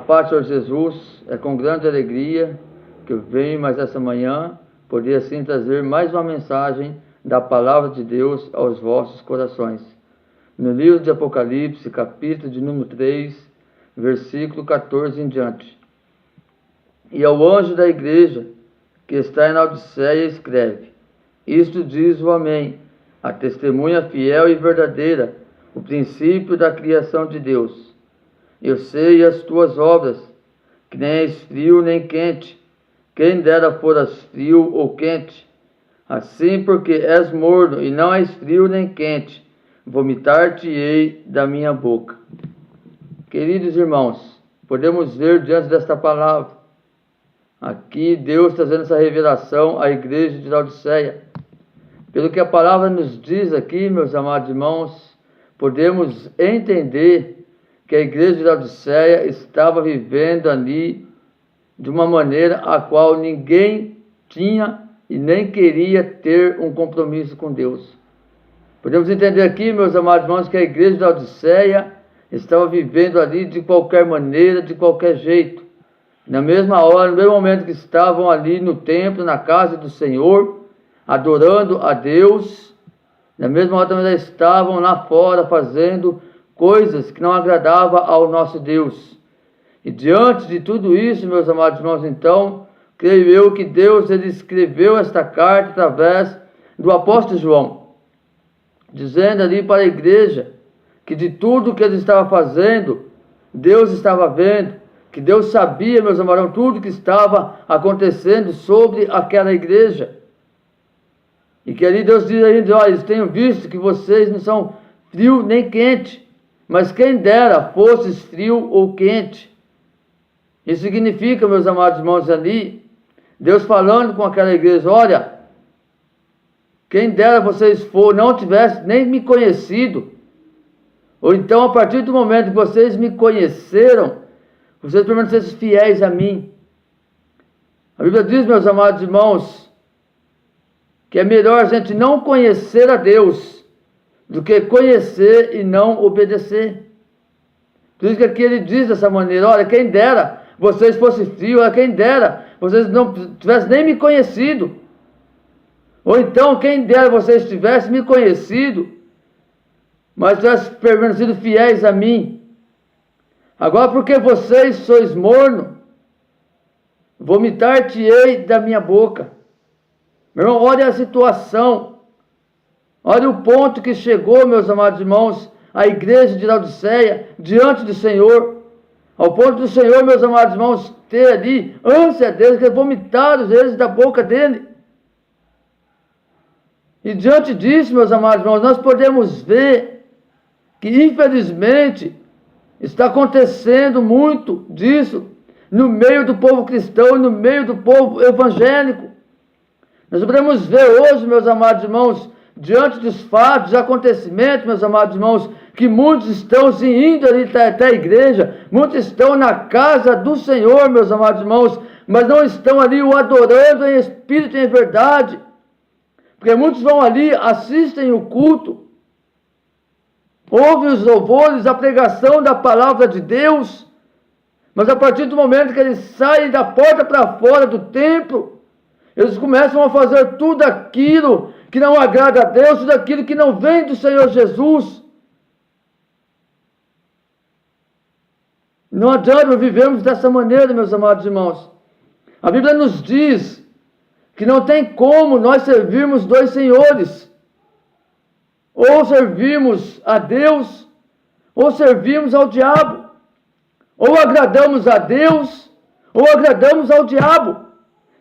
paz, Senhor Jesus, é com grande alegria que eu venho mais essa manhã poder assim trazer mais uma mensagem da palavra de Deus aos vossos corações. No livro de Apocalipse, capítulo de número 3, versículo 14 em diante. E ao anjo da igreja que está em Laodiceia escreve: Isto diz o Amém, a testemunha fiel e verdadeira, o princípio da criação de Deus. Eu sei as tuas obras, que nem és frio nem quente. Quem dera foras frio ou quente. Assim, porque és morno e não és frio nem quente, vomitar-te-ei da minha boca. Queridos irmãos, podemos ver diante desta palavra, aqui Deus trazendo essa revelação à igreja de Laodiceia. Pelo que a palavra nos diz aqui, meus amados irmãos, podemos entender que a igreja de Laodiceia estava vivendo ali de uma maneira a qual ninguém tinha e nem queria ter um compromisso com Deus. Podemos entender aqui, meus amados irmãos, que a igreja de Laodiceia estava vivendo ali de qualquer maneira, de qualquer jeito. Na mesma hora, no mesmo momento que estavam ali no templo, na casa do Senhor, adorando a Deus, na mesma hora também estavam lá fora fazendo coisas que não agradavam ao nosso Deus. E diante de tudo isso, meus amados irmãos, então, creio eu que Deus ele escreveu esta carta através do apóstolo João, dizendo ali para a igreja que de tudo que ele estava fazendo, Deus estava vendo, que Deus sabia, meus amados, tudo que estava acontecendo sobre aquela igreja. E que ali Deus diz ainda: olha, eles tenho visto que vocês não são frio nem quente, mas quem dera fosses frio ou quente. Isso significa, meus amados irmãos, ali, Deus falando com aquela igreja: olha, quem dera vocês não tivessem nem me conhecido, ou então a partir do momento que vocês me conheceram, vocês permanecessem fiéis a mim. A Bíblia diz, meus amados irmãos, que é melhor a gente não conhecer a Deus do que conhecer e não obedecer. Por isso que aqui ele diz dessa maneira: olha, quem dera vocês fossem frios, olha, quem dera vocês não tivessem nem me conhecido. Ou então, quem dera vocês tivessem me conhecido, mas tivessem permanecido fiéis a mim. Agora, porque vocês sois morno, vomitar-te-ei da minha boca. Meu irmão, olha a situação, olha o ponto que chegou, meus amados irmãos, a igreja de Laodiceia, diante do Senhor, ao ponto do Senhor, meus amados irmãos, ter ali ânsia deles, que vomitaram eles da boca dele. E diante disso, meus amados irmãos, nós podemos ver que, infelizmente, está acontecendo muito disso no meio do povo cristão, no meio do povo evangélico. Nós podemos ver hoje, meus amados irmãos, diante dos fatos, dos acontecimentos, meus amados irmãos, que muitos estão se indo ali até a igreja, muitos estão na casa do Senhor, meus amados irmãos, mas não estão ali o adorando em espírito e em verdade, porque muitos vão ali, assistem o culto, ouvem os louvores, a pregação da palavra de Deus, mas a partir do momento que eles saem da porta para fora do templo, eles começam a fazer tudo aquilo que não agrada a Deus, tudo aquilo que não vem do Senhor Jesus. Não adianta vivermos dessa maneira, meus amados irmãos. A Bíblia nos diz que não tem como nós servirmos dois senhores. Ou servimos a Deus, ou servimos ao diabo. Ou agradamos a Deus, ou agradamos ao diabo.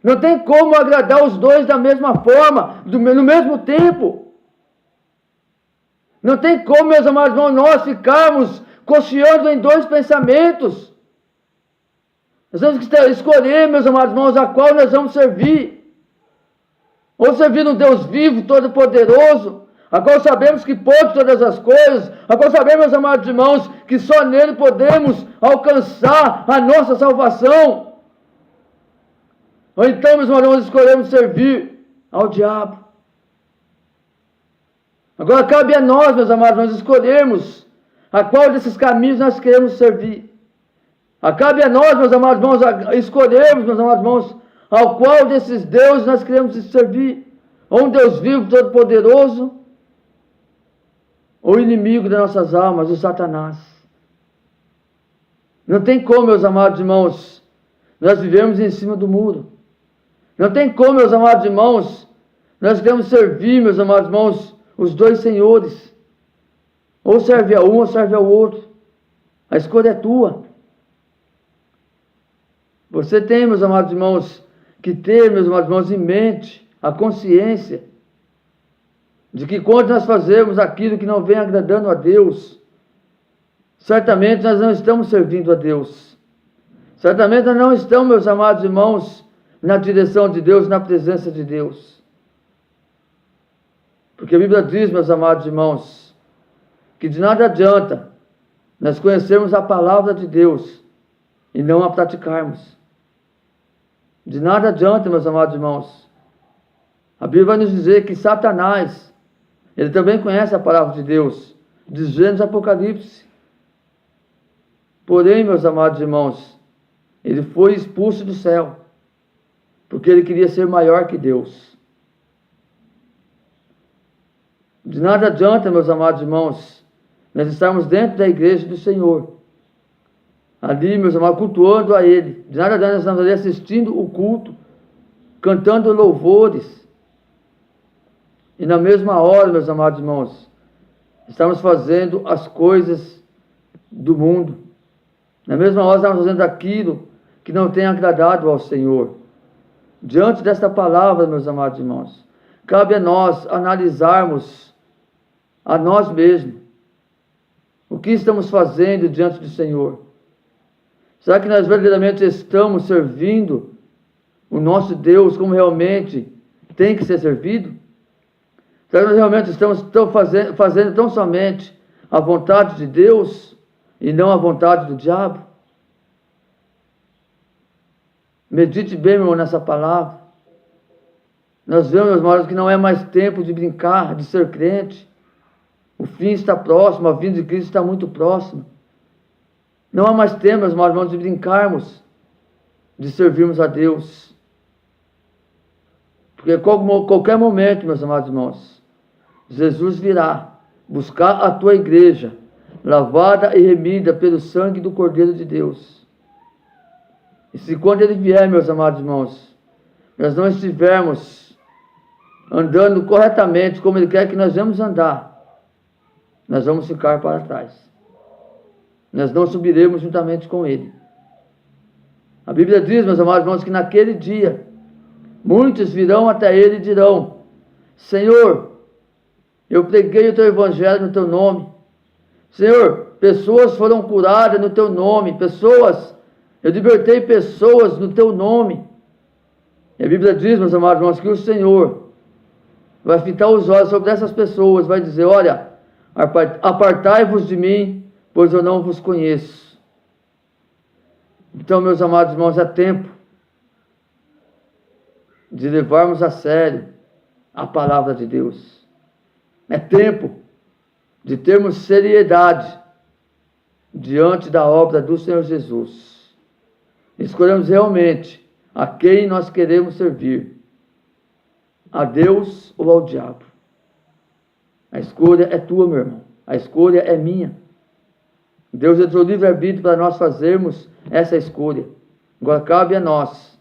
Não tem como agradar os dois da mesma forma, no mesmo tempo. Não tem como, meus amados irmãos, nós ficarmos cocheando em dois pensamentos. Nós temos que escolher, meus amados irmãos, a qual nós vamos servir. Ou servir um Deus vivo, todo-poderoso, a qual sabemos que pode todas as coisas, a qual sabemos, meus amados irmãos, que só nele podemos alcançar a nossa salvação. Ou então, meus irmãos, escolhemos servir ao diabo. Agora cabe a nós, meus amados, nós escolhermos a qual desses caminhos nós queremos servir. Cabe a nós, meus amados irmãos, escolhermos, meus amados irmãos, ao qual desses deuses nós queremos servir. Ou um Deus vivo, todo-poderoso, ou o inimigo das nossas almas, o Satanás. Não tem como, meus amados irmãos, nós vivemos em cima do muro. Não tem como, meus amados irmãos, nós queremos servir, meus amados irmãos, os dois senhores. Ou serve a um ou serve ao outro. A escolha é tua. Você tem, meus amados irmãos, que ter, meus amados irmãos, em mente a consciência de que quando nós fazemos aquilo que não vem agradando a Deus, certamente nós não estamos servindo a Deus. Certamente nós não estamos, meus amados irmãos, na direção de Deus, na presença de Deus. Porque a Bíblia diz, meus amados irmãos, que de nada adianta nós conhecermos a palavra de Deus e não a praticarmos. De nada adianta, meus amados irmãos. A Bíblia vai nos dizer que Satanás, ele também conhece a palavra de Deus, diz Gênesis Apocalipse. Porém, meus amados irmãos, ele foi expulso do céu, porque ele queria ser maior que Deus. De nada adianta, meus amados irmãos, nós estarmos dentro da igreja do Senhor, ali, meus amados, cultuando a Ele. De nada adianta nós estamos ali assistindo o culto, cantando louvores, e na mesma hora, meus amados irmãos, estamos fazendo as coisas do mundo. Na mesma hora estamos fazendo aquilo que não tem agradado ao Senhor. Diante desta palavra, meus amados irmãos, cabe a nós analisarmos a nós mesmos. O que estamos fazendo diante do Senhor? Será que nós verdadeiramente estamos servindo o nosso Deus como realmente tem que ser servido? Será que nós realmente estamos fazendo tão somente a vontade de Deus e não a vontade do diabo? Medite bem, meu irmão, nessa palavra. Nós vemos, meus irmãos, que não é mais tempo de brincar, de ser crente. O fim está próximo, a vinda de Cristo está muito próxima. Não há mais tempo, meus irmãos, de brincarmos, de servirmos a Deus. Porque qualquer momento, meus amados irmãos, Jesus virá buscar a tua igreja, lavada e remida pelo sangue do Cordeiro de Deus. E se quando Ele vier, meus amados irmãos, nós não estivermos andando corretamente como Ele quer que nós vamos andar, nós vamos ficar para trás. Nós não subiremos juntamente com Ele. A Bíblia diz, meus amados irmãos, que naquele dia, muitos virão até Ele e dirão: Senhor, eu preguei o Teu Evangelho no Teu nome. Senhor, pessoas foram curadas no Teu nome. Eu libertei pessoas no Teu nome. E a Bíblia diz, meus amados irmãos, que o Senhor vai fitar os olhos sobre essas pessoas, vai dizer: olha, apartai-vos de mim, pois eu não vos conheço. Então, meus amados irmãos, é tempo de levarmos a sério a palavra de Deus. É tempo de termos seriedade diante da obra do Senhor Jesus. Escolhemos realmente a quem nós queremos servir: a Deus ou ao diabo. A escolha é tua, meu irmão. A escolha é minha. Deus deu livre-arbítrio para nós fazermos essa escolha. Agora cabe a nós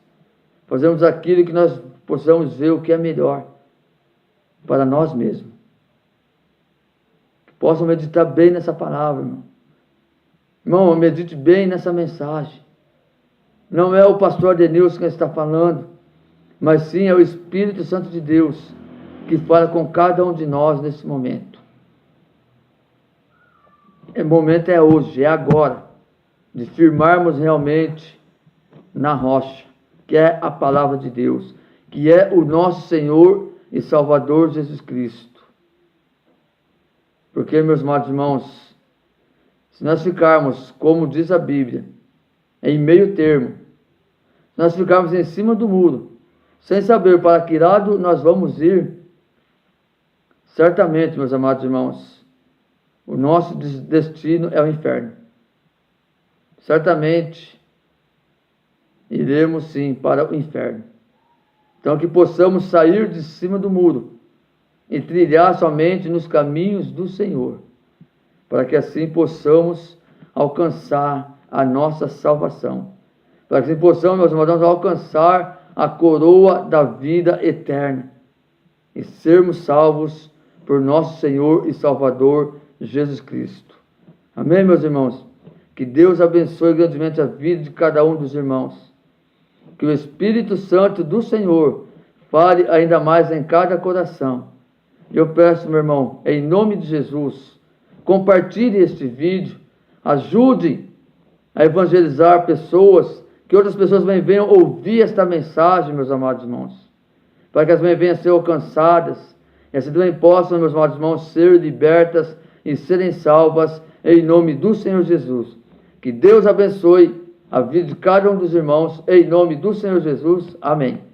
fazermos aquilo que nós possamos ver o que é melhor para nós mesmos. Que possam meditar bem nessa palavra, irmão. Irmão, medite bem nessa mensagem. Não é o pastor Adenilson que está falando, mas sim é o Espírito Santo de Deus que fala com cada um de nós nesse momento. O momento é hoje, é agora, de firmarmos realmente na rocha, que é a palavra de Deus, que é o nosso Senhor e Salvador Jesus Cristo. Porque, meus amados irmãos, se nós ficarmos, como diz a Bíblia, em meio termo, se nós ficarmos em cima do muro, sem saber para que lado nós vamos ir, certamente, meus amados irmãos, o nosso destino é o inferno. certamente iremos sim para o inferno. Então que possamos sair de cima do muro e trilhar somente nos caminhos do Senhor, para que assim possamos alcançar a nossa salvação, para que assim possamos, meus irmãos, alcançar a coroa da vida eterna e sermos salvos por nosso Senhor e Salvador Jesus Cristo. Amém, meus irmãos? Que Deus abençoe grandemente a vida de cada um dos irmãos. Que o Espírito Santo do Senhor fale ainda mais em cada coração. Eu peço, meu irmão, em nome de Jesus, compartilhe este vídeo, ajude a evangelizar pessoas, que outras pessoas também venham ouvir esta mensagem, meus amados irmãos, para que elas também venham a ser alcançadas, e assim também possam, meus amados irmãos, ser libertas e serem salvas em nome do Senhor Jesus. Que Deus abençoe a vida de cada um dos irmãos, em nome do Senhor Jesus. Amém.